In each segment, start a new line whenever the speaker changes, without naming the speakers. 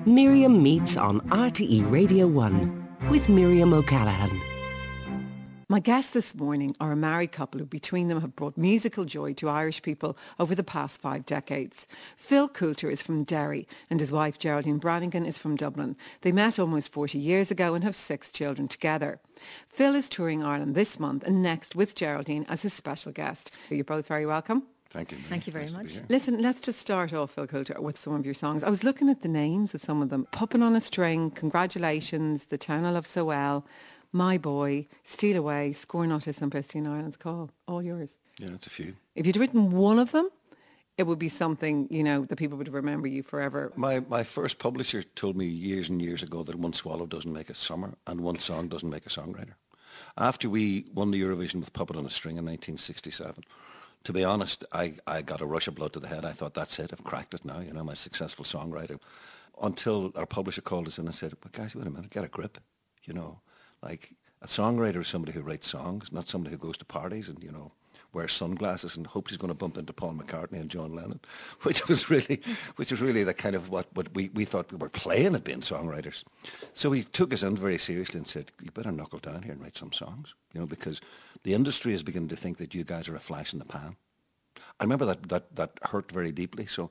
Miriam Meets on RTE Radio 1 with Miriam O'Callaghan.
My guests this morning are a married couple who between them have brought musical joy to Irish people over the past 5 decades. Phil Coulter is from Derry and his wife Geraldine Brannigan is from Dublin. They met almost 40 years ago and have 6 children together. Phil is touring Ireland this month and next with Geraldine as his special guest. You're both very welcome.
Thank you.
Thank you very much.
Listen, let's just start off, Phil Coulter, with some of your songs. I was looking at the names of some of them. Puppin' on a String, Congratulations, The Town I Love So Well, My Boy, Steal Away, Score Not His Simplicity in Ireland's Call. All yours.
Yeah, that's a few.
If you'd written one of them, it would be something, you know, that people would remember you forever.
My first publisher told me years and years ago that one swallow doesn't make a summer and one song doesn't make a songwriter. After we won the Eurovision with Puppet on a String in 1967, to be honest, I got a rush of blood to the head. I thought, that's it, I've cracked it now, you know, I'm a successful songwriter. Until our publisher called us in and said, well, guys, wait a minute, get a grip, you know. Like, a songwriter is somebody who writes songs, not somebody who goes to parties and, you know, wears sunglasses and hopes he's going to bump into Paul McCartney and John Lennon, which was really the kind of what we thought we were playing at being songwriters. So he took us in very seriously and said, you better knuckle down here and write some songs, you know, because the industry is beginning to think that you guys are a flash in the pan. I remember that hurt very deeply. So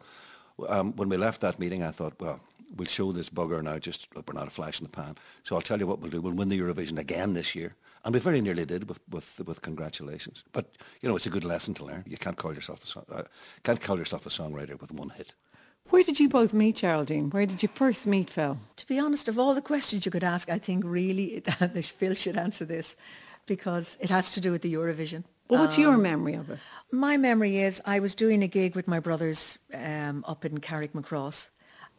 when we left that meeting, I thought, well, we'll show this bugger now just we're not a flash in the pan. So I'll tell you what we'll do. We'll win the Eurovision again this year. And we very nearly did with Congratulations. But, you know, it's a good lesson to learn. You can't call yourself a songwriter with one hit.
Where did you both meet, Geraldine? Where did you first meet Phil?
To be honest, of all the questions you could ask, I think really that Phil should answer this because it has to do with the Eurovision.
Well, what's your memory of it?
My memory is I was doing a gig with my brothers up in Carrickmacross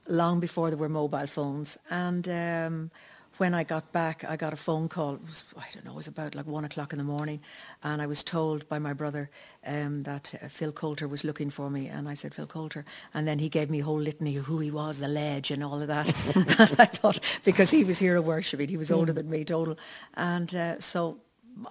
long before there were mobile phones. And when I got back, I got a phone call. It was about like 1 o'clock in the morning. And I was told by my brother that Phil Coulter was looking for me. And I said, Phil Coulter. And then he gave me a whole litany of who he was, the ledge and all of that. And I thought, because he was hero worshipping, he was older than me, total. And so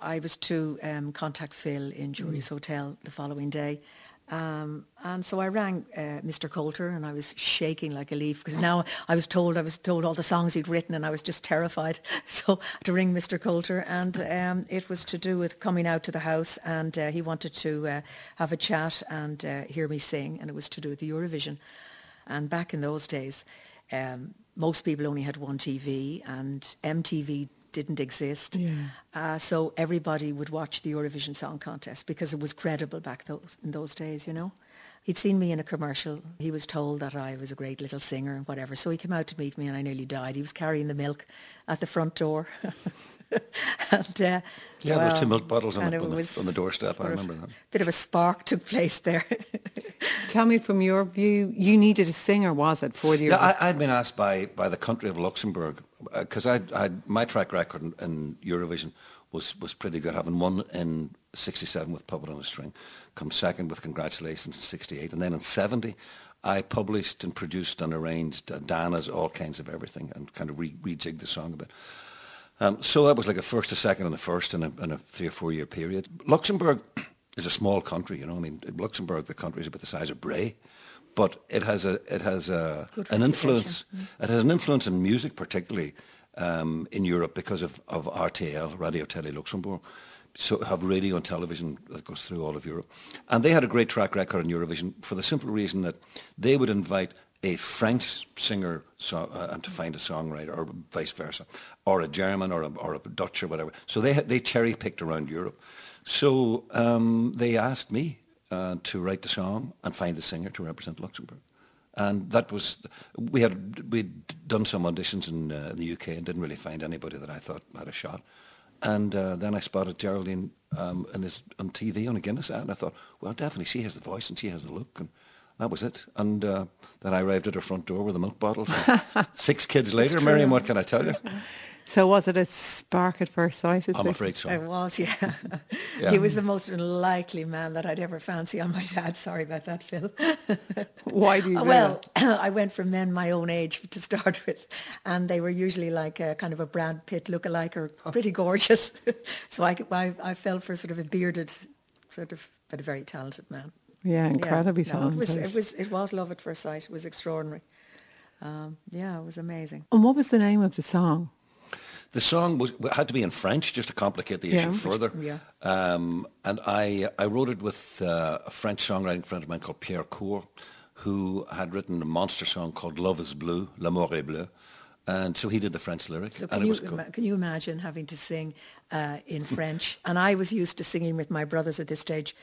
I was to contact Phil in Jury's Hotel the following day. And so I rang Mr. Coulter and I was shaking like a leaf because now I was told all the songs he'd written and I was just terrified. So to ring Mr. Coulter and it was to do with coming out to the house and he wanted to have a chat and hear me sing, and it was to do with the Eurovision. And back in those days, most people only had one TV and MTV didn't exist. Yeah. So everybody would watch the Eurovision Song Contest because it was credible back in those days, you know. He'd seen me in a commercial. He was told that I was a great little singer and whatever. So he came out to meet me and I nearly died. He was carrying the milk at the front door. And,
there was 2 milk bottles on the doorstep. I remember that.
Bit of a spark took place there.
Tell me, from your view, you needed a singer, was it, for the Eurovision?
Yeah, I'd been asked by the country of Luxembourg, because my track record in Eurovision was pretty good, having won in 67 with Puppet on a String, come second with Congratulations in 68, and then in 70 I published and produced and arranged Dana's All Kinds of Everything and kind of rejigged the song a bit. So that was like a first, a second, and a first in a 3 or 4 year period. Luxembourg is a small country, you know. I mean, Luxembourg, the country, is about the size of Bray, but it has an influence. It has an influence in music, particularly in Europe, because of RTL, Radio Télé Luxembourg. So have radio and television that goes through all of Europe, and they had a great track record in Eurovision for the simple reason that they would invite a French singer and to find a songwriter, or vice versa, or a German, or a Dutch, or whatever. So they cherry picked around Europe. So they asked me to write the song and find the singer to represent Luxembourg, and that was we'd done some auditions in the UK and didn't really find anybody that I thought had a shot. And then I spotted Geraldine on TV on a Guinness ad, and I thought, well, definitely she has the voice and she has the look, and that was it. And then I arrived at her front door with the milk bottles. 6 kids later, Miriam, what can I tell you?
So was it a spark at first sight?
I'm afraid so.
It was, yeah. He was the most unlikely man that I'd ever fancy, I might add. Sorry about that, Phil.
Why do you do
Well, I went for men my own age to start with, and they were usually like a kind of a Brad Pitt look-alike, or pretty gorgeous. So I fell for sort of a bearded, but a very talented man.
Yeah, incredibly talented.
It was love at first sight. It was extraordinary. Yeah, it was amazing.
And what was the name of the song?
The song had to be in French just to complicate the issue further.
Yeah.
And I wrote it with a French songwriting friend of mine called Phil Coulter, who had written a monster song called Love is Blue, L'amour est bleu. And so he did the French lyrics.
So
and it was cool.
can you imagine having to sing in French? And I was used to singing with my brothers at this stage.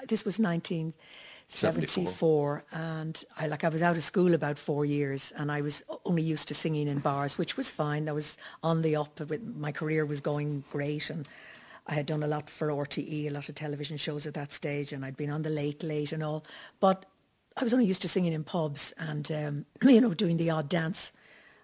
This was 1974, and I was out of school about 4 years, and I was only used to singing in bars, which was fine. I was on the up. My career was going great, and I had done a lot for RTE, a lot of television shows at that stage, and I'd been on the Late and all. But I was only used to singing in pubs and, doing the odd dance.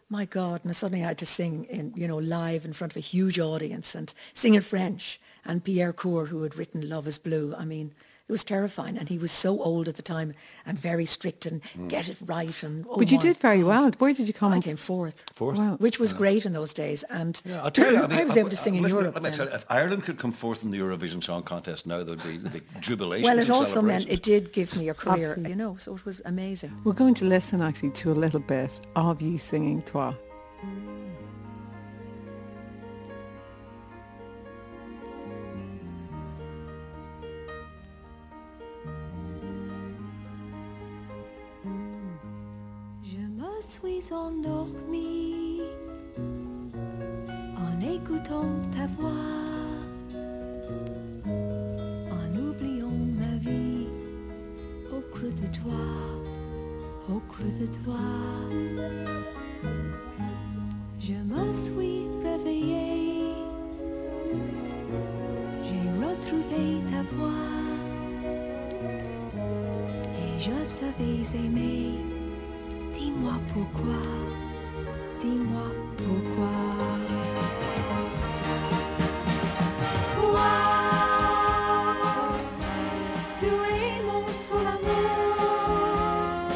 My God, and suddenly I had to sing live in front of a huge audience and sing in French. And Pierre Cour, who had written Love is Blue, I mean, it was terrifying. And he was so old at the time and very strict and get it right. And
But you did very well. Where did you come?
I came fourth.
Wow.
Which was great in those days. And
Yeah, I'll tell you,
I was able to sing in Europe.
Let me tell you, if Ireland could come fourth in the Eurovision Song Contest now, there'd be jubilation.
Well, it
and
also meant
celebrations.
it did give me a career,
Absolutely.
so it was amazing.
We're going to listen actually to a little bit of you singing Toi.
Suis endormie en écoutant ta voix, en oubliant ma vie au creux de toi, au creux de toi. Je me suis réveillée, j'ai retrouvé ta voix et je savais aimer. Dis-moi pourquoi, dis-moi pourquoi. Toi, tu es mon seul amour,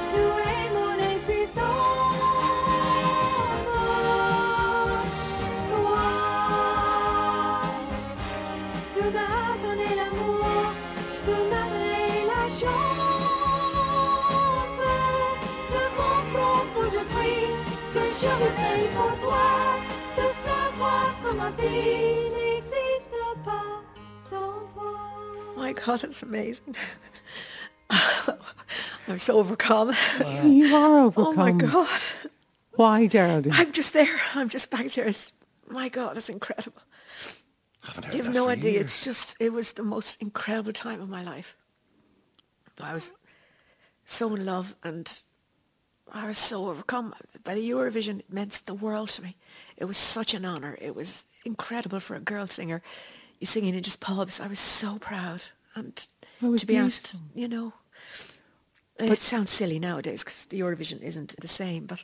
tu es mon existence. Toi, tu m'as donné l'amour, tu m'as donné la chance. Je me paye pour toi de savoir que ma vie n'existe pas sans toi.
My God, it's amazing. I'm so overcome.
Wow. You are overcome.
Oh my God.
Why, Geraldine?
I'm just there. I'm just back there. My God, it's incredible. You have no idea. It was the most incredible time of my life. I was so in love and I was so overcome by the Eurovision. It meant the world to me. It was such an honour. It was incredible for a girl singer. You singing in just pubs. I was so proud. And to be asked, it sounds silly nowadays because the Eurovision isn't the same, but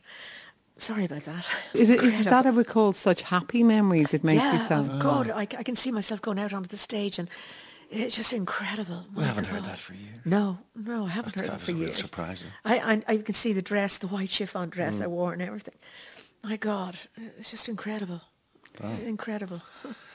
sorry about that.
Is that I recall such happy memories it makes you sound?
Oh God, I can see myself going out onto the stage and it's just incredible.
We haven't heard that for years.
No, I haven't heard that for years.
Real surprising.
I can see the dress, the white chiffon dress I wore and everything. My God, it's just incredible. Wow. Incredible.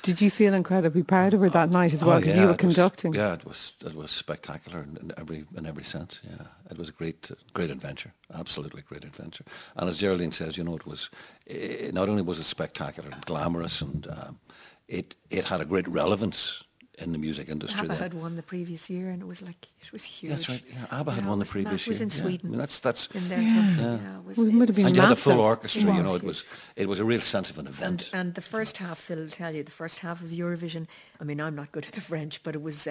Did you feel incredibly proud of her that night as well because you were conducting?
It was spectacular in every sense. Yeah, it was a great adventure, absolutely great adventure. And as Geraldine says, it was not only was it spectacular and glamorous, and it had a great relevance in the music industry.
ABBA had won the previous year, and it was huge.
That's right. Yeah, ABBA had won the previous year.
That was in Sweden.
I mean, that's
in their country.
Yeah. It would have been
and you had a full
massive.
orchestra. It was a real sense of an event.
And the first half, Phil will tell you, the first half of Eurovision. I mean, I'm not good at the French, but it was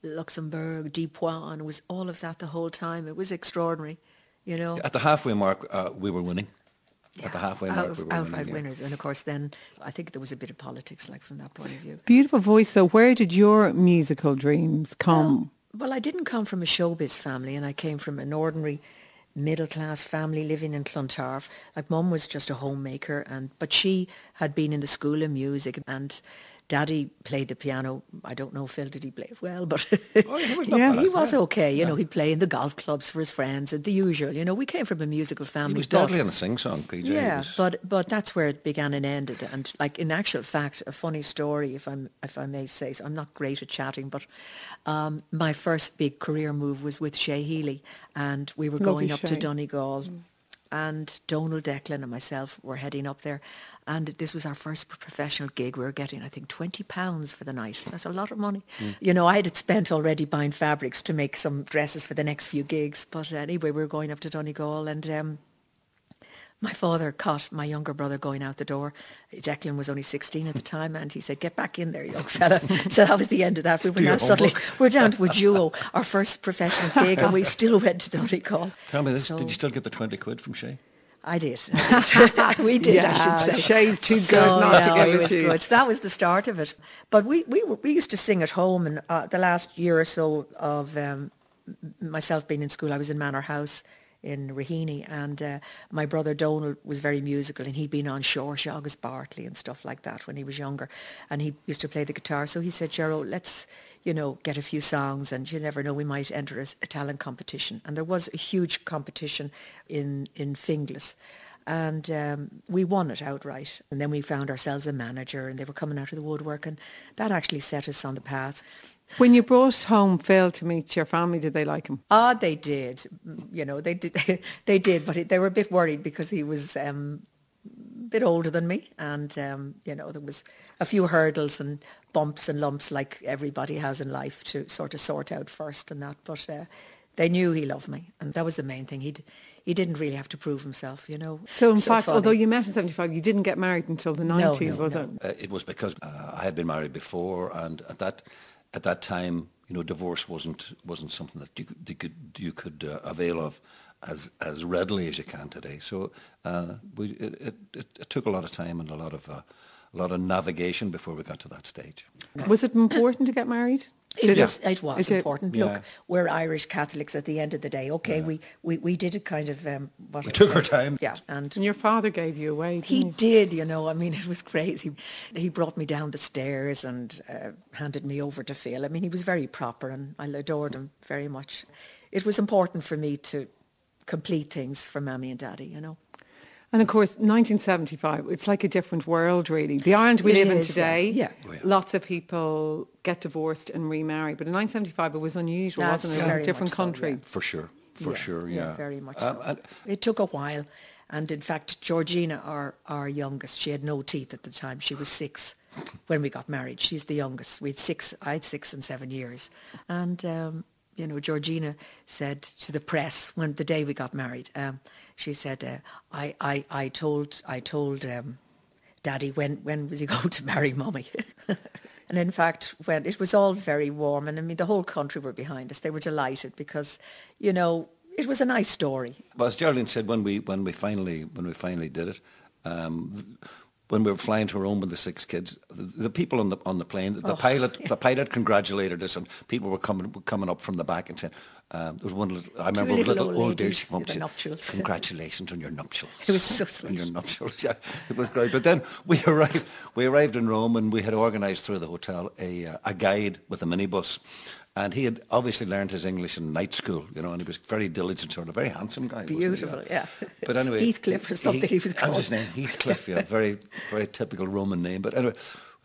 Luxembourg, Dix Points, and it was all of that the whole time. It was extraordinary,
At the halfway mark, we were winning.
Yeah,
at the halfway mark, we were
outright
winning,
winners. And of course then I think there was a bit of politics from that point of view.
Beautiful voice. So where did your musical dreams come?
Well, I didn't come from a showbiz family, and I came from an ordinary middle-class family living in Clontarf. Mum was just a homemaker, but she had been in the School of Music, and Daddy played the piano. I don't know, Phil, did he play it well? But
Oh, he was not bad,
he was
yeah.
okay. You know, he'd play in the golf clubs for his friends and the usual. You know, we came from a musical family.
He was
but-
deadly in a sing-song, PJ. He
Yeah,
was-
but that's where it began and ended. And like in actual fact, a funny story, if I may say so. I'm not great at chatting, but my first big career move was with Shay Healy, and we were
Lovely
going up to
Shay.
Donegal, and Donald Declan and myself were heading up there, and this was our first professional gig. We were getting, I think, £20 for the night. That's a lot of money. You know, I had spent already buying fabrics to make some dresses for the next few gigs, but anyway, we were going up to Donegal, and my father caught my younger brother going out the door. Declan was only 16 at the time, and he said, "Get back in there, young fella." So that was the end of that. We were
Do your
now suddenly,
homework.
we're down to a duo, our first professional gig, and we still went to Donegal.
Tell me this,
So
did you still get the 20 quid from Shay?
I did. We did,
Yeah,
I should say.
Shay's too good not to give
he
it
was
to you.
good. So that was the start of it. But we used to sing at home, and the last year or so of myself being in school, I was in Manor House in Raheny, and my brother Donald was very musical, and he'd been on Shore Shoggus Bartley and stuff like that when he was younger, and he used to play the guitar. So he said, "Gerald, let's, you know, get a few songs, and you never know, we might enter a talent competition." And there was a huge competition in Finglas, and we won it outright. And then we found ourselves a manager, and they were coming out of the woodwork, and that actually set us on the path.
When you brought home Phil to meet your family, did they like him?
They did. You know, they did. They did, but they were a bit worried because he was a bit older than me, and you know, there was a few hurdles and bumps and lumps like everybody has in life to sort of sort out first and that. But they knew he loved me, and that was the main thing. He didn't really have to prove himself, you know.
So in fact,
funny.
although you met in 75, you didn't get married until the 90s, was
no.
it?
It was because I had been married before, and at that time, you know, divorce wasn't something that you could avail of as readily as you can today. So it took a lot of time and a lot of navigation before we got to that stage.
Was it important to get married?
It was
Is it-
important.
Yeah.
Look, we're Irish Catholics at the end of the day. Okay, we did it kind of...
We took our time.
Yeah, and
And your father gave you away, didn't
he
he?
did, you know. I mean, it was crazy. He brought me down the stairs and handed me over to Phil. I mean, he was very proper, and I adored him very much. It was important for me to complete things for Mammy and Daddy, you know.
And of course, 1975, it's like a different world, really. The Ireland we
It
live in
is,
today,
yeah.
Oh, yeah.
lots of people get divorced and remarry. But in 1975, it was unusual,
That's
wasn't it? It was
very
a different
much so,
country.
yeah.
For sure, yeah.
Very much
Um,
so.
and-
It took a while. And in fact, Georgina, our youngest, she had no teeth at the time. She was 6 when we got married. She's the youngest. I had 6 and 7 years. And, you know, Georgina said to the press when the day we got married, she said, I told Daddy when was he going to marry Mummy? And in fact, when it was all very warm, and I mean, the whole country were behind us. They were delighted because, you know, it was a nice story.
Well, as Geraldine said, when we finally did it, when we were flying to Rome with the 6 kids, the people on the plane, the pilot congratulated us, and people were coming up from the back and saying, there was one little, I remember a
little
little
old
old dear,
ladies
she came up
with
and
the
said,
nuptials.
"Congratulations on your nuptials."
It was so
On
sweet.
your nuptials, yeah, it was great. But then we arrived in Rome, and we had organised through the hotel a guide with a minibus. And he had obviously learned his English in night school, you know, and he was very diligent, sort of very handsome guy. wasn't he?
Beautiful, yeah.
But anyway,
Heathcliff or something he was
That was his
called.
name, Heathcliff. Yeah, very typical Roman name. But anyway,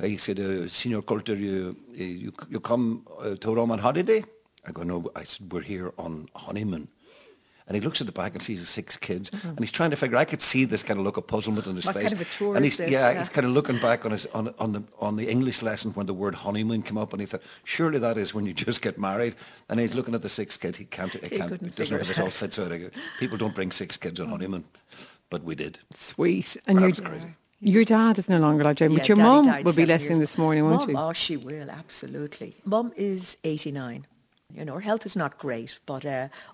he said, "Signor Coulter, you come to Rome on holiday?" I go, "No." I said, "We're here on honeymoon." And he looks at the back and sees the 6 kids, and he's trying to figure. I could see this kind of look of puzzlement on his
What
face.
kind of a tour
and
is
he's,
this?
yeah,
Yeah.
he's kind of looking back on the English lesson when the word honeymoon came up, and he thought, surely that is when you just get married. And he's looking at the 6 kids. He
couldn't
doesn't know
figure
how
it
this all
out.
fits out. People don't bring 6 kids on honeymoon, but we did.
Sweet. And
That
your,
was crazy.
your dad is no longer alive, Jane, but
Yeah,
your
Daddy
mum
died
will be
7
listening
years.
this morning, won't
Mum,
she?
oh, she will, absolutely. Mum is 89. You know, her health is not great, but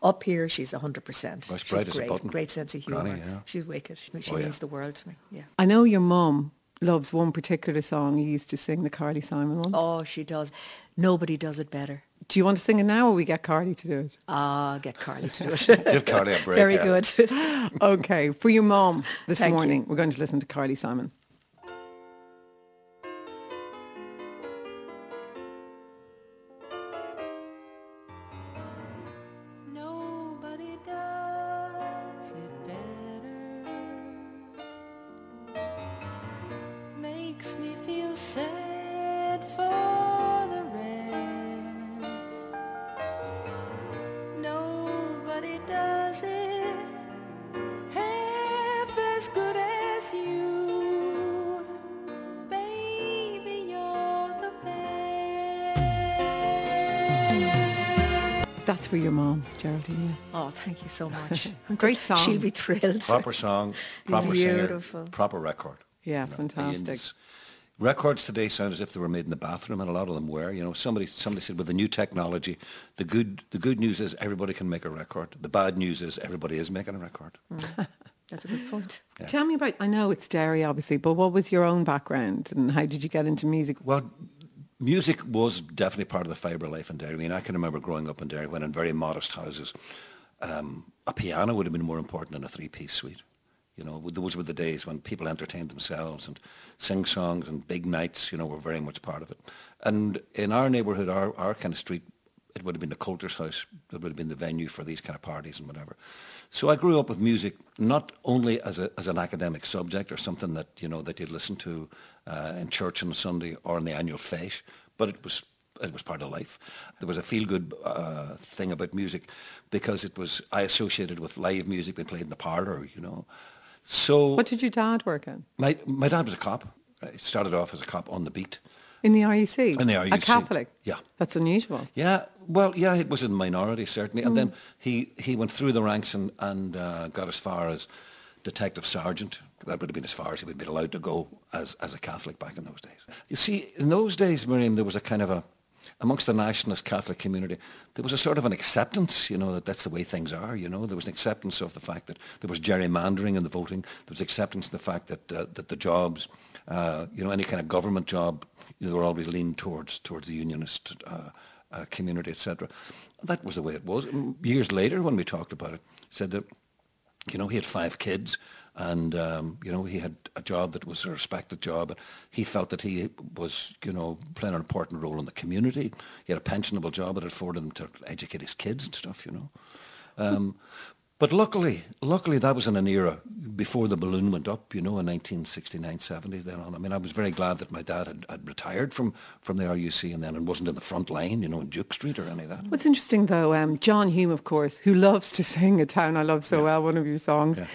up here she's 100%.
Well,
She's
bright as a
great,
button.
great sense of humour.
Granny, yeah.
She's wicked. She
Oh, yeah.
means the world to me. Yeah.
I know your mum loves one particular song you used to sing, the Carly Simon one.
Oh, she does. Nobody does it better.
Do you want to sing it now, or we get Carly to do it?
Get Carly to do it.
Give Carly a break.
Very
yeah.
good.
Okay, for your mum this
Thank you.
morning, we're going to listen to Carly Simon.
makes me feel sad for the rest. Nobody does it half as good as you. Baby, you're the best.
That's for your mom, Geraldine.
Oh, thank you so much.
Great song.
She'll be thrilled.
Proper song, proper
Beautiful.
singer, proper record.
Yeah,
You know,
fantastic.
and records today sound as if they were made in the bathroom, and a lot of them were. You know, somebody said with the new technology, the good news is everybody can make a record. The bad news is everybody is making a record.
That's a good point.
Yeah.
Tell me about, I know it's Derry obviously, but what was your own background and how did you get into music?
Well, music was definitely part of the fibre life in Derry. I mean, I can remember growing up in Derry when in very modest houses, a piano would have been more important than a three-piece suite. You know, those were the days when people entertained themselves and sing songs and big nights, you know, were very much part of it. And in our neighbourhood, our kind of street, it would have been the Coulter's house. It would have been the venue for these kind of parties and whatever. So I grew up with music not only as an academic subject or something that, you know, that you'd listen to in church on a Sunday or in the annual fete, but it was part of life. There was a feel-good thing about music because I associated with live music being played in the parlour, you know. So
What did your dad work in?
my dad was a cop. He started off as a cop on the beat.
In the RUC?
In the RUC.
A Catholic?
Yeah.
That's unusual.
Yeah, well, yeah, it was a minority, certainly. And then he went through the ranks and got as far as detective sergeant. That would have been as far as he would have been allowed to go as a Catholic back in those days. You see, in those days, Miriam, there was a kind of amongst the nationalist Catholic community, there was a sort of an acceptance, you know, that that's the way things are, you know. There was an acceptance of the fact that there was gerrymandering in the voting. There was acceptance of the fact that that the jobs, you know, any kind of government job, you know, they were always leaned towards the unionist community, etc. That was the way it was. And years later, when we talked about it, said that, you know, he had 5 kids and, you know, he had a job that was a respected job. And he felt that he was, you know, playing an important role in the community. He had a pensionable job that afforded him to educate his kids and stuff, you know. But luckily that was in an era before the balloon went up, you know, in 1969, 70 then on. I mean, I was very glad that my dad had retired from the RUC and wasn't in the front line, you know, in Duke Street or any of that.
What's interesting though, John Hume, of course, who loves to sing A Town I Love So Well, one of your songs.
Yeah.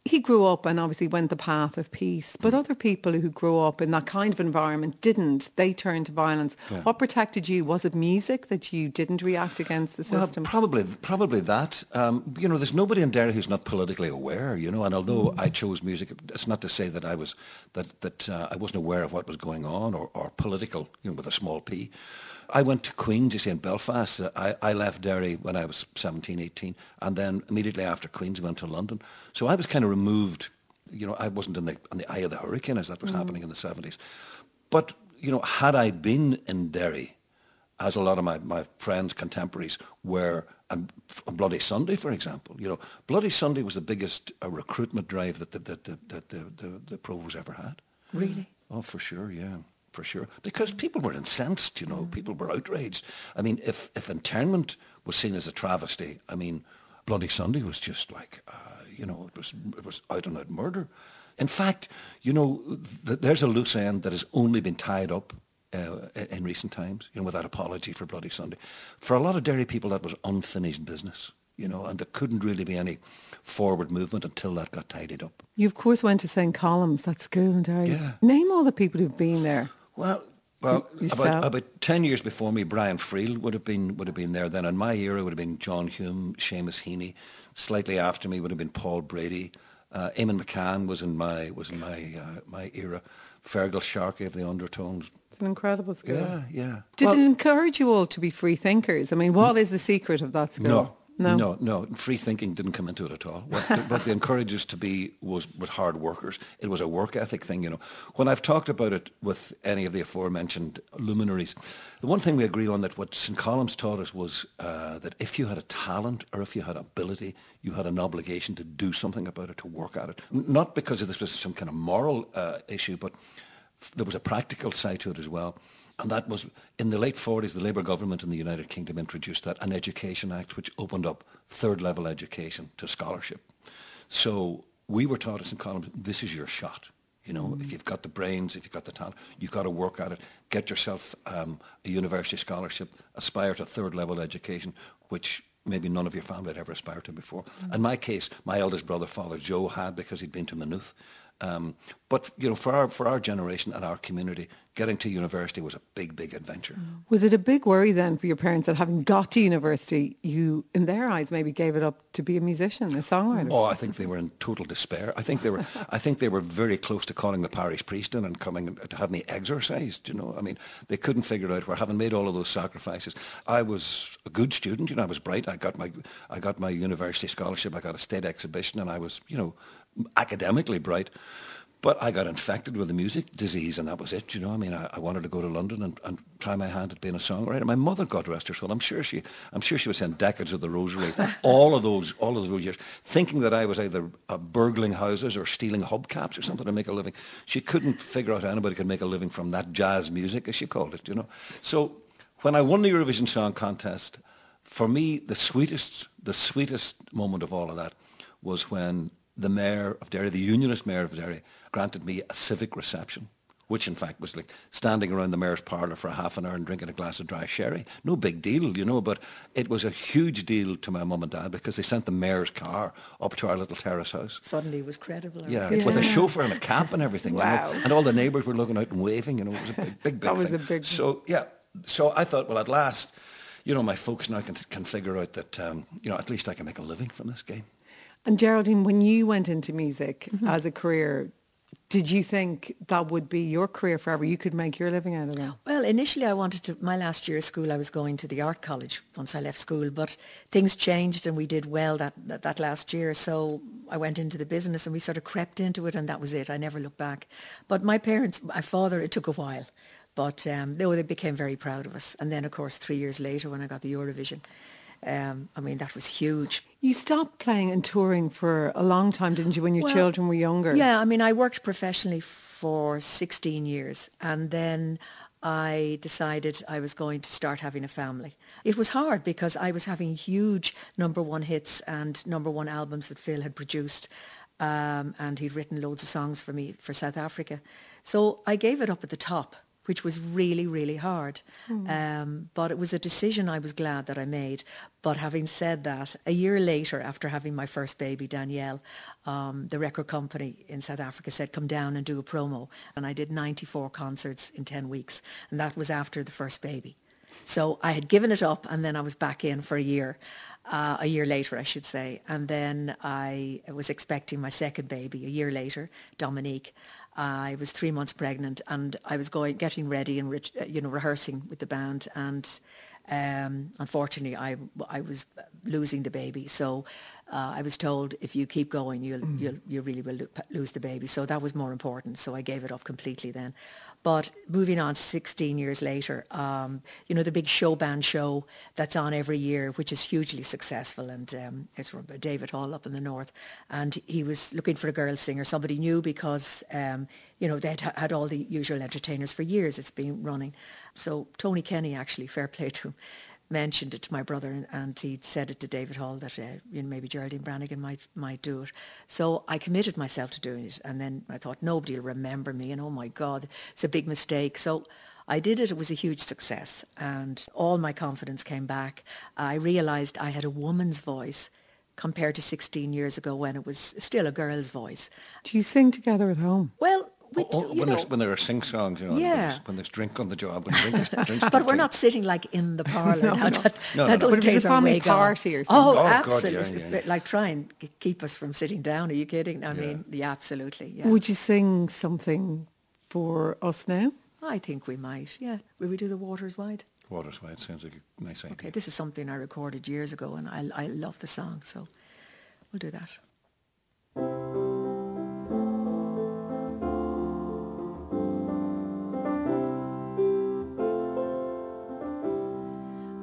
He grew up and obviously went the path of peace, but other people who grew up in that kind of environment didn't. They turned to violence.
Yeah.
What protected you? Was it music that you didn't react against the system?
Well, probably that. You know, there's nobody in Derry who's not politically aware, you know, and although I chose music, it's not to say that I was I wasn't aware of what was going on or political, you know, with a small p. I went to Queen's, you see, in Belfast. I left Derry when I was 17, 18, and then immediately after Queen's went to London. So I was kind of removed, you know, I wasn't in the eye of the hurricane as that was happening in the 70s. But, you know, had I been in Derry, as a lot of my friends, contemporaries were, on Bloody Sunday, for example, you know, Bloody Sunday was the biggest recruitment drive that the Provost ever had.
Really?
Oh, for sure, yeah. For sure. Because people were incensed, you know, people were outraged. I mean, if internment was seen as a travesty, I mean, Bloody Sunday was just like, you know, it was out and out murder. In fact, you know, there's a loose end that has only been tied up in recent times, you know, without apology for Bloody Sunday. For a lot of Derry people, that was unfinished business, you know, and there couldn't really be any forward movement until that got tidied up.
You, of course, went to St. Columb's, that school in Derry.
Yeah.
Name all the people who've been there.
Well,
Yourself?
about 10 years before me, Brian Friel would have been there then. In my era, would have been John Hume, Seamus Heaney. Slightly after me would have been Paul Brady. Eamon McCann was in my era. Fergal Sharkey of the Undertones.
It's an incredible school.
Yeah.
Did
Well,
it encourage you all to be free thinkers? I mean, what is the secret of that school?
No. Free thinking didn't come into it at all. What they encouraged us to be was hard workers. It was a work ethic thing, you know. When I've talked about it with any of the aforementioned luminaries, the one thing we agree on that what St. Columb's taught us was that if you had a talent or if you had ability, you had an obligation to do something about it, to work at it. Not because this was some kind of moral issue, but there was a practical side to it as well. And that was, in the late 40s, the Labour government in the United Kingdom introduced an Education Act which opened up third-level education to scholarship. So we were taught at St. Columb's, this is your shot. You know, if you've got the brains, if you've got the talent, you've got to work at it. Get yourself a university scholarship, aspire to third level education, which maybe none of your family had ever aspired to before. In my case, my eldest brother, Father Joe, had, because he'd been to Maynooth. But, you know, for our generation and our community, getting to university was a big, big adventure.
Was it a big worry then for your parents that having got to university, you, in their eyes, maybe gave it up to be a musician, a songwriter?
Oh, I think they were in total despair. I think they were very close to calling the parish priest in and coming to have me exorcised, you know. I mean, they couldn't figure it out. We're having made all of those sacrifices. I was a good student, you know, I was bright. I got my university scholarship, I got a state exhibition, and I was, you know, academically bright. But I got infected with the music disease, and that was it. You know, I mean, I wanted to go to London and try my hand at being a songwriter. My mother, God rest her soul, I'm sure she was saying decades of the Rosary, all of those years, thinking that I was either burgling houses or stealing hubcaps or something to make a living. She couldn't figure out anybody could make a living from that jazz music, as she called it. You know, so when I won the Eurovision Song Contest, for me, the sweetest moment of all of that was when the mayor of Derry, the unionist mayor of Derry, granted me a civic reception, which in fact was like standing around the mayor's parlour for a half an hour and drinking a glass of dry sherry. No big deal, you know, but it was a huge deal to my mum and dad because they sent the mayor's car up to our little terrace house.
Suddenly it was credible.
Yeah, with a chauffeur and a cap and everything.
Wow.
You know? And all the neighbours were looking out and waving, you know, it was a big
That was
thing.
a big
So, yeah, so I thought, well, at last, you know, my folks now can figure out that, you know, at least I can make a living from this game.
And Geraldine, when you went into music as a career, did you think that would be your career forever? You could make your living out of that?
Well, initially I wanted to, my last year of school, I was going to the art college once I left school, but things changed and we did well that last year. So I went into the business and we sort of crept into it, and that was it. I never looked back. But my parents, my father, it took a while, but they became very proud of us. And then, of course, 3 years later when I got the Eurovision, I mean, that was huge.
You stopped playing and touring for a long time, didn't you, when your children were younger?
Yeah, I mean, I worked professionally for 16 years, and then I decided I was going to start having a family. It was hard because I was having huge number one hits and number one albums that Phil had produced, and he'd written loads of songs for me for South Africa. So I gave it up at the top, which was really, really hard. But it was a decision I was glad that I made. But having said that, a year later, after having my first baby, Danielle, the record company in South Africa said, come down and do a promo. And I did 94 concerts in 10 weeks. And that was after the first baby. So I had given it up, and then I was back in for a year later, I should say. And then I was expecting my second baby a year later, Dominique. I was 3 months pregnant, and I was getting ready and rehearsing with the band, and unfortunately I was losing the baby. So I was told, if you keep going, you really will lose the baby. So that was more important. So I gave it up completely then. But moving on 16 years later, the big show band show that's on every year, which is hugely successful, and it's from David Hall up in the north, and he was looking for a girl singer, somebody new, because they'd had all the usual entertainers for years. It's been running. So Tony Kenny, actually, fair play to him, mentioned it to my brother, and he'd said it to David Hall that maybe Geraldine Brannigan might do it. So I committed myself to doing it, and then I thought, nobody will remember me, and oh my God, it's a big mistake. So I did it. It was a huge success, and all my confidence came back. I realised I had a woman's voice compared to 16 years ago when it was still a girl's voice.
Do you sing together at home?
Well,
when there are sing-songs,
yeah.
when there's drink on the job, when drinks
but we're not sitting like in the parlour.
No.
Those
But it was
days
a
are
family
way gone.
party or something.
Oh,
God,
absolutely.
yeah.
Like try and keep us from sitting down. Are you kidding? I mean, yeah, absolutely. Yeah.
Would you sing something for us now?
I think we might, yeah. Will we do The Waters Wide?
Waters Wide sounds like a nice idea.
Okay, this is something I recorded years ago, and I love the song, so we'll do that.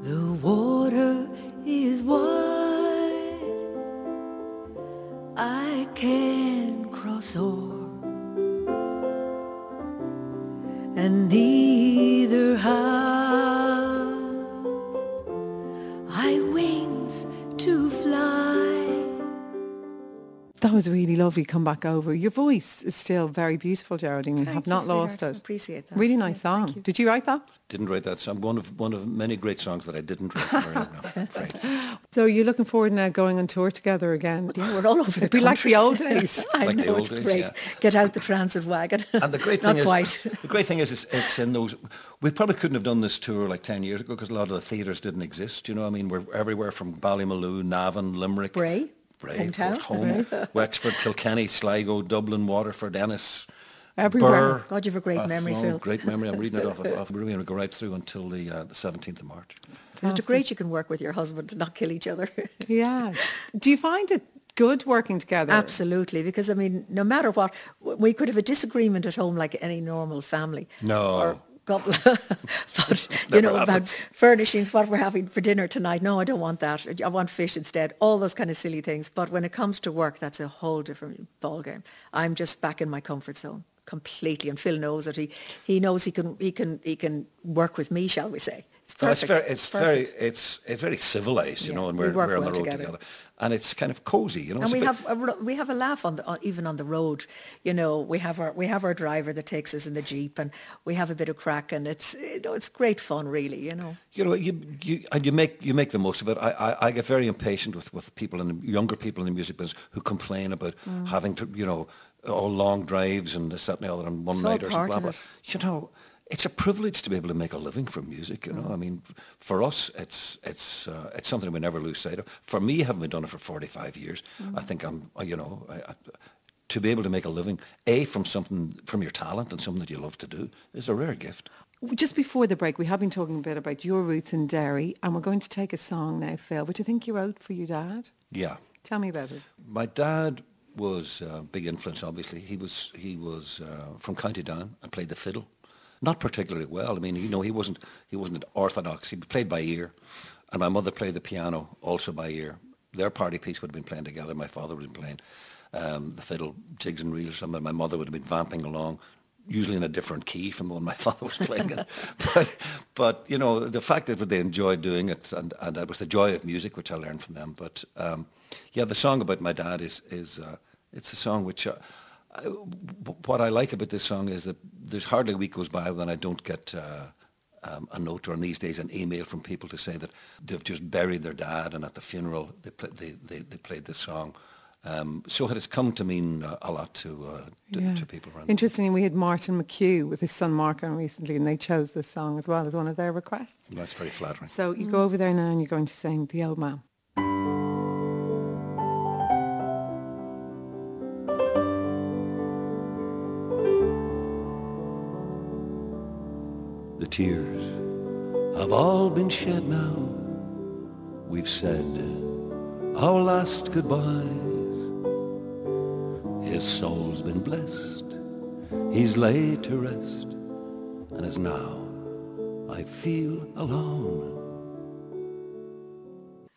The water is wide, I can cross o'er, and neither have I wings to fly.
That was really lovely to come back over. Your voice is still very beautiful, Geraldine. You have not lost
sweetheart.
it.
Appreciate that.
Really nice
Yeah, thank
song.
you.
Did you write that?
Didn't write that song. One of many great songs that I didn't write. Miriam, no, I'm afraid.
So you're looking forward now going on tour together again?
Yeah, we're all over the
It'd be like the old days.
I
Like the
know,
old
it's
days,
great.
yeah.
Get out the transit wagon.
And the great
Not
thing is,
quite.
the great thing is, it's in those. We probably couldn't have done this tour like 10 years ago because a lot of the theatres didn't exist. You know, I mean, we're everywhere from Ballymaloe, Navan, Limerick,
Bray,
hometown, of course, home, Wexford, Kilkenny, Sligo, Dublin, Waterford, Ennis.
Everywhere.
Burr,
God, you have a great memory, Phil.
Great memory. I'm reading it off. We're going to go right through until the 17th of March.
Isn't it great you can work with your husband to not kill each other?
Yeah. Do you find it good working together?
Absolutely, because I mean, no matter what, we could have a disagreement at home like any normal family.
No.
But about furnishings, what we're having for dinner tonight. No, I don't want that. I want fish instead. All those kind of silly things. But when it comes to work, that's a whole different ballgame. I'm just back in my comfort zone completely, and Phil knows it. He knows he can work with me, shall we say? It's perfect.
It's very civilized, you know, and
we
we're
work
on the
well
road
together.
and it's kind of cozy, you know.
And
It's
we have a laugh even on the road. You know, we have our driver that takes us in the Jeep, and we have a bit of crack, and it's great fun, really. You know.
You know, you make the most of it. I get very impatient with people and younger people in the music business who complain about having to, you know, all long drives and this, that, and the other, and one nighters and blah blah. You know, it's a privilege to be able to make a living from music. You know, I mean, for us, it's something we never lose sight of. For me, having been done it for 45 years, I think to be able to make a living, from your talent and something that you love to do, is a rare gift.
Just before the break, we have been talking a bit about your roots in Derry, and we're going to take a song now, Phil, which I think you wrote for your dad.
Yeah.
Tell me about it.
My dad was a big influence, obviously. He was from County Down and played the fiddle. Not particularly well. I mean, you know, he wasn't orthodox. He played by ear. And my mother played the piano also by ear. Their party piece would have been playing together. My father would have been playing the fiddle, jigs and reels, and my mother would have been vamping along, usually in a different key from the one my father was playing in. But you know, the fact that they enjoyed doing it, and that was the joy of music, which I learned from them. But yeah, the song about my dad is it's a song which what I like about this song is that there's hardly a week goes by when I don't get a note, or in these days an email from people to say that they've just buried their dad, and at the funeral they played this song. So it has come to mean a lot to people around.
Interestingly, we had Martin McHugh with his son Mark on recently, and they chose this song as well as one of their requests.
That's very flattering.
So you go over there now and you're going to sing The Old Man.
The tears have all been shed now. We've said our last goodbyes. His soul's been blessed. He's laid to rest. And as now I feel alone.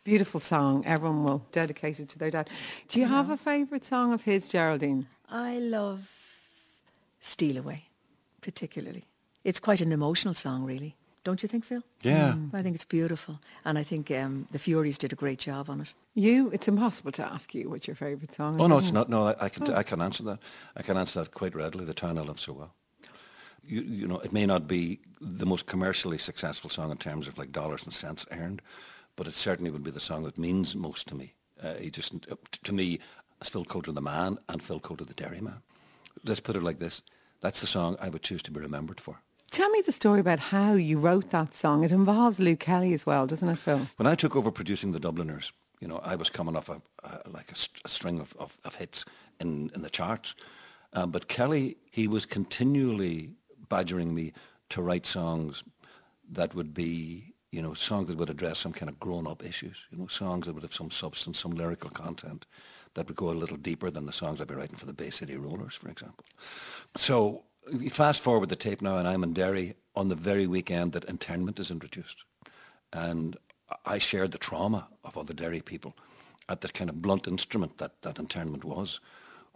Beautiful song. Everyone will dedicate it to their dad. Do you have a favourite song of his, Geraldine?
I love Steal Away, particularly. It's quite an emotional song, really. Don't you think, Phil?
Yeah.
I think it's beautiful. And I think the Furies did a great job on it.
It's impossible to ask you what your favourite song is.
Oh no, it's not. No, I can answer that. I can answer that quite readily. The Town I Love So Well. You know, it may not be the most commercially successful song in terms of like dollars and cents earned, but it certainly would be the song that means most to me. To me, as Phil Coulter the man and Phil Coulter the Derry man. Let's put it like this. That's the song I would choose to be remembered for.
Tell me the story about how you wrote that song. It involves Luke Kelly as well, doesn't it, Phil?
When I took over producing the Dubliners, you know, I was coming off a string of hits in the charts. But Kelly, he was continually badgering me to write songs that would be, you know, songs that would address some kind of grown-up issues, you know, songs that would have some substance, some lyrical content that would go a little deeper than the songs I'd be writing for the Bay City Rollers, for example. So you fast forward the tape now, and I'm in Derry on the very weekend that internment is introduced. And I shared the trauma of other Derry people at the kind of blunt instrument that internment was,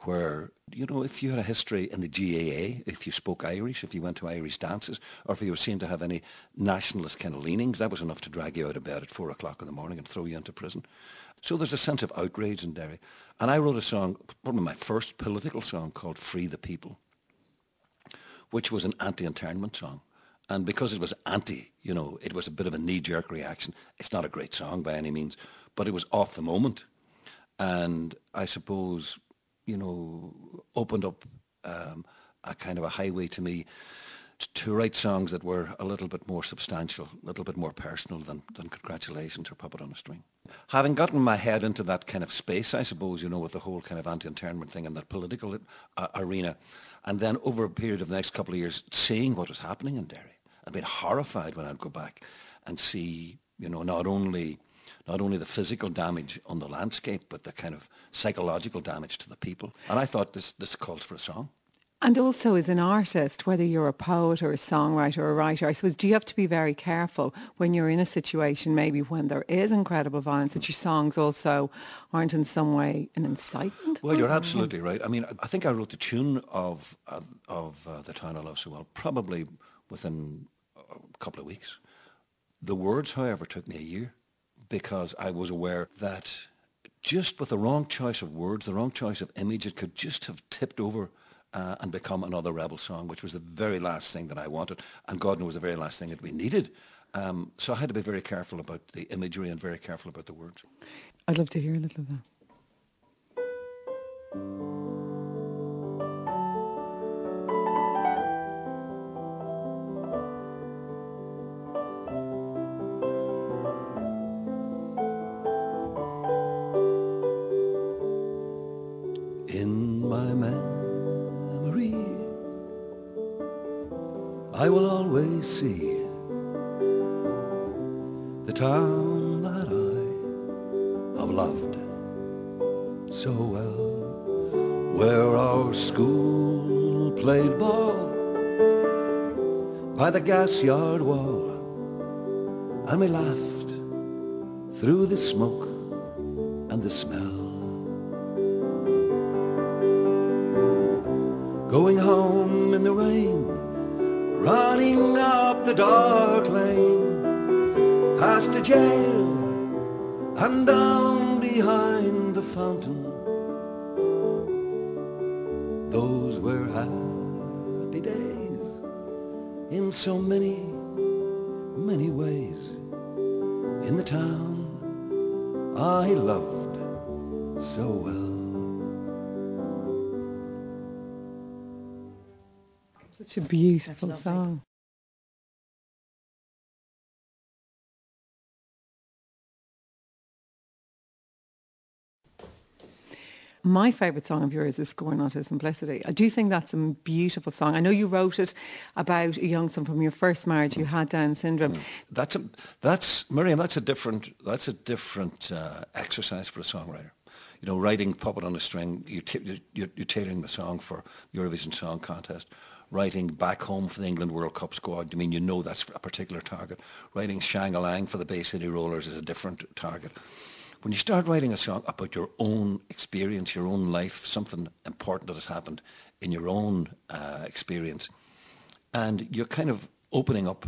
where, you know, if you had a history in the GAA, if you spoke Irish, if you went to Irish dances, or if you were seen to have any nationalist kind of leanings, that was enough to drag you out of bed at 4 o'clock in the morning and throw you into prison. So there's a sense of outrage in Derry. And I wrote a song, probably my first political song, called Free the People, which was an anti-internment song. And because it was anti, you know, it was a bit of a knee-jerk reaction. It's not a great song by any means, but it was off the moment. And I suppose, you know, opened up a kind of a highway to me to write songs that were a little bit more substantial, a little bit more personal than Congratulations or Puppet on a String. Having gotten my head into that kind of space, I suppose, you know, with the whole kind of anti-internment thing and that political arena, and then over a period of the next couple of years, seeing what was happening in Derry, I'd been horrified when I'd go back and see, you know, not only the physical damage on the landscape, but the kind of psychological damage to the people. And I thought this calls for a song.
And also as an artist, whether you're a poet or a songwriter or a writer, I suppose, do you have to be very careful when you're in a situation, maybe when there is incredible violence, that your songs also aren't in some way an incitement?
Well, you're absolutely right. I mean, I think I wrote the tune of The Town I Love So Well probably within a couple of weeks. The words, however, took me a year, because I was aware that just with the wrong choice of words, the wrong choice of image, it could just have tipped over and become another rebel song, which was the very last thing that I wanted, and God knows the very last thing that we needed. So I had to be very careful about the imagery and very careful about the words.
I'd love to hear a little of that.
In my memory, I will always see the town that I have loved so well, where our school played ball by the gas yard wall, and we laughed through the smoke and the smell. Going home in the rain, running up the dark lane, past the jail and down behind the fountain. Those were happy days in so many, many ways, in the town I loved so well.
Such a beautiful song. My favourite song of yours is Scorn Not His Simplicity. I do think that's a beautiful song. I know you wrote it about a young son from your first marriage who had Down syndrome.
Miriam, that's a different exercise for a songwriter. You know, writing Puppet on a String, you're tailoring the song for Eurovision Song Contest. Writing Back Home for the England World Cup squad, I mean, you know that's a particular target. Writing Shang-a-Lang for the Bay City Rollers is a different target. When you start writing a song about your own experience, your own life, something important that has happened in your own experience, and you're kind of opening up,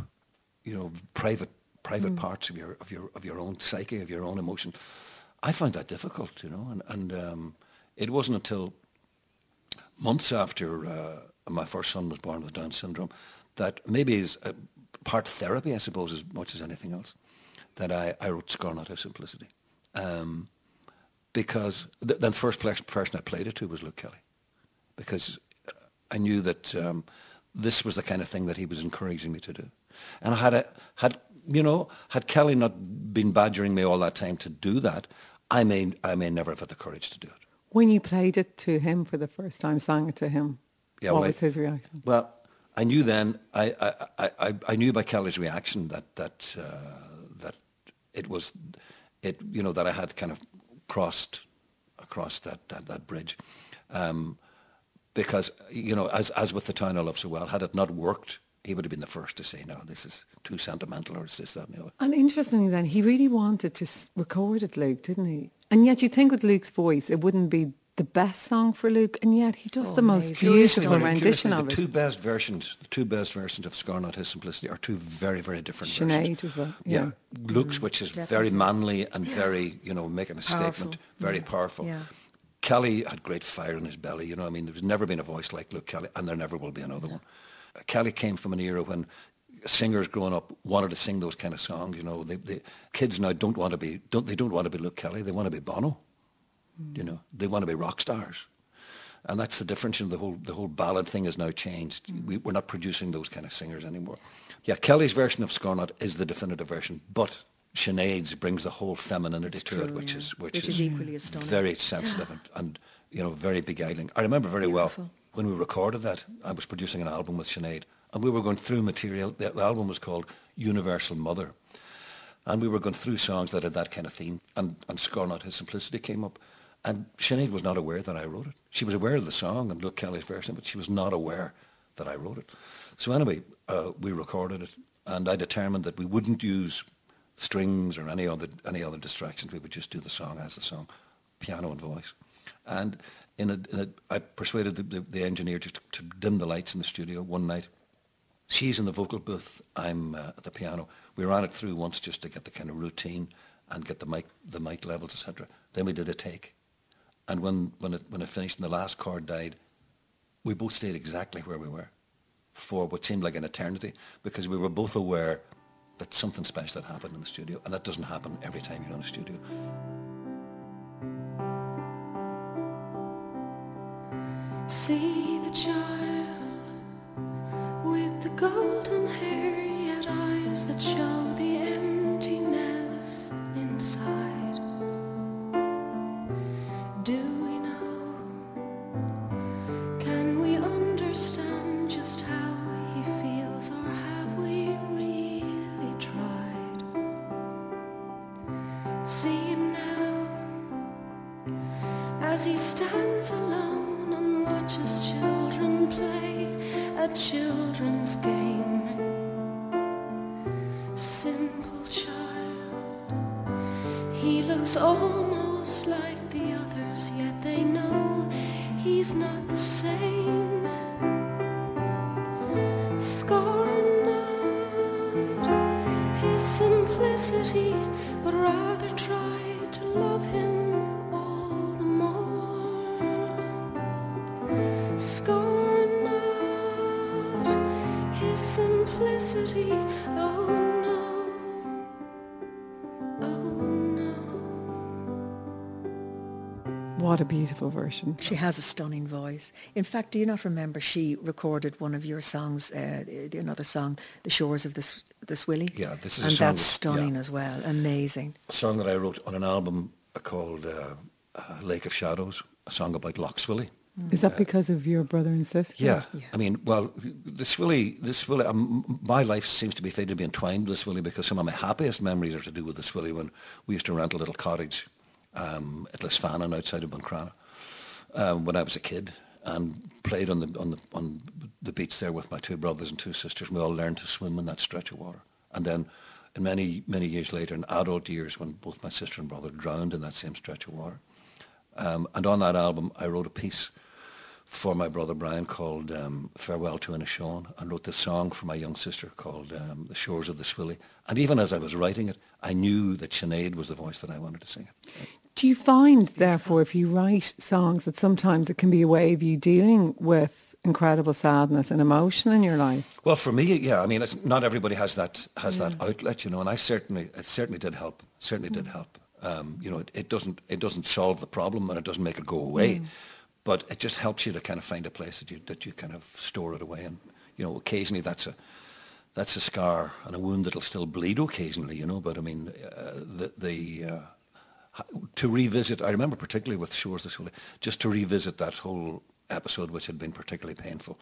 you know, private parts of your own psyche, of your own emotion, I find that difficult, you know, and it wasn't until months after my first son was born with Down syndrome that maybe is part therapy, I suppose, as much as anything else, that I wrote Scorn Not His Simplicity. Because the first person I played it to was Luke Kelly, because I knew that this was the kind of thing that he was encouraging me to do. And had Kelly not been badgering me all that time to do that, I may never have had the courage to do it.
When you played it to him for the first time, sang it to him,
yeah,
what was his reaction?
Well, I knew then, I knew by Kelly's reaction that it was, you know, that I had kind of crossed across that bridge. Because, you know, as with The Town I Love So Well, had it not worked, he would have been the first to say, no, this is too sentimental, or it's this, that and the other.
And interestingly then, he really wanted to record it, Luke, didn't he? And yet you think with Luke's voice, it wouldn't be the best song for Luke, and yet he does the most
amazing.
beautiful
Curiously,
rendition of
the
it.
two best versions of Scar Not His Simplicity are two very, very different
Sinead
versions.
as well.
Yeah. Luke's, which is very manly and very, making a
Powerful.
statement, very powerful.
Yeah.
Kelly had great fire in his belly, I mean, there's never been a voice like Luke Kelly, and there never will be another one. Kelly came from an era when singers growing up wanted to sing those kind of songs, The kids now don't want to be Luke Kelly, they want to be Bono. They want to be rock stars. And that's the difference. The whole ballad thing has now changed. We're not producing those kind of singers anymore. Yeah, Kelly's version of Scornot is the definitive version, but Sinead's brings the whole femininity to it, which is
equally as stunning.
very sensitive and very beguiling. I remember very well when we recorded that. I was producing an album with Sinead, and we were going through material. The album was called Universal Mother, and we were going through songs that had that kind of theme. And Scar Not His Simplicity came up. And Sinead was not aware that I wrote it. She was aware of the song and Luke Kelly's version, but she was not aware that I wrote it. So anyway, we recorded it, and I determined that we wouldn't use strings or any other distractions. We would just do the song as the song, piano and voice. And I persuaded the engineer just to dim the lights in the studio one night. She's in the vocal booth, I'm at the piano. We ran it through once just to get the kind of routine and get the mic levels, etc. Then we did a take. And when it finished and the last chord died, we both stayed exactly where we were for what seemed like an eternity, because we were both aware that something special had happened in the studio, and that doesn't happen every time you're in a studio.
See the child with the golden hair, yet eyes that show the emptiness inside. Do we know? Can we understand just how he feels, or have we really tried? See him now as he stands alone and watches children play a children's game. Simple child, he looks almost like the others, yet they know he's not the same. Scar not his simplicity, but rather try to love him all the more. Scar not his simplicity, oh no, oh no.
What a beautiful version.
She has a stunning voice. In fact, do you not remember she recorded one of your songs, another song, The Shores of the Swilly?
Yeah, this is
and
a song
that's stunning
yeah.
as well. Amazing.
A song that I wrote on an album called Lake of Shadows, a song about Loch Swilly.
Is that because of your brother and sister?
Yeah. I mean, well, the Swilly, my life seems to be fated to be entwined with the Swilly, because some of my happiest memories are to do with the Swilly when we used to rent a little cottage at Lisfannon outside of Buncrana when I was a kid, and played on the beach there with my two brothers and two sisters, and we all learned to swim in that stretch of water. And then in many, many years later, in adult years, when both my sister and brother drowned in that same stretch of water. And on that album, I wrote a piece for my brother Brian called Farewell to Inishawn, and wrote this song for my young sister called The Shores of the Swilly. And even as I was writing it, I knew that Sinead was the voice that I wanted to sing it.
Do you find, therefore, if you write songs, that sometimes it can be a way of you dealing with incredible sadness and emotion in your life?
Well, for me, yeah. I mean, not everybody has that outlet, and it certainly did help. Certainly did help. It doesn't solve the problem, and it doesn't make it go away. But it just helps you to kind of find a place that you kind of store it away. And, occasionally that's a scar and a wound that'll still bleed occasionally, But I mean, to revisit, I remember particularly with Shores of the Swilly, just to revisit that whole episode, which had been particularly painful,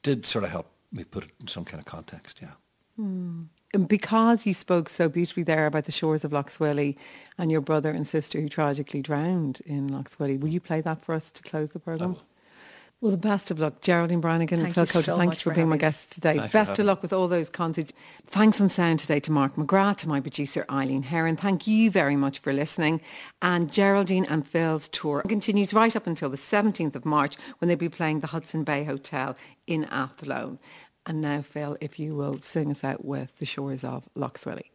did sort of help me put it in some kind of context, yeah.
And because you spoke so beautifully there about the shores of Loch Swilly and your brother and sister who tragically drowned in Loch Swilly, will you play that for us to close the programme? Well, the best of luck, Geraldine Brannigan and
Thank
Phil
you
Coulter.
so
Thank
much
you for
for
being my
having us.
guests today.
Thanks for
Best
having
of luck with all those concerts. Thanks on sound today to Mark McGrath, to my producer Eileen Heron. Thank you very much for listening. And Geraldine and Phil's tour continues right up until the 17th of March, when they'll be playing the Hudson Bay Hotel in Athlone. And now, Phil, if you will sing us out with The Shores of Lough Swilly.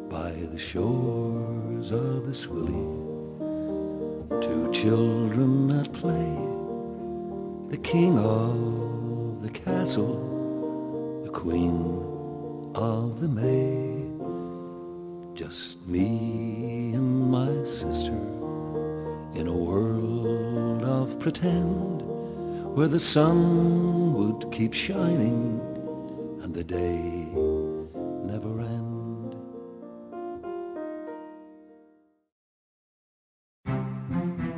By the shores of the Swilly, two children at play, the king of the castle, the queen of the May. Just me and my sister in a world of pretend, where the sun would keep shining and the day never end.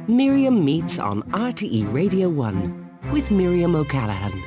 Miriam meets on RTE Radio 1 with Miriam O'Callaghan.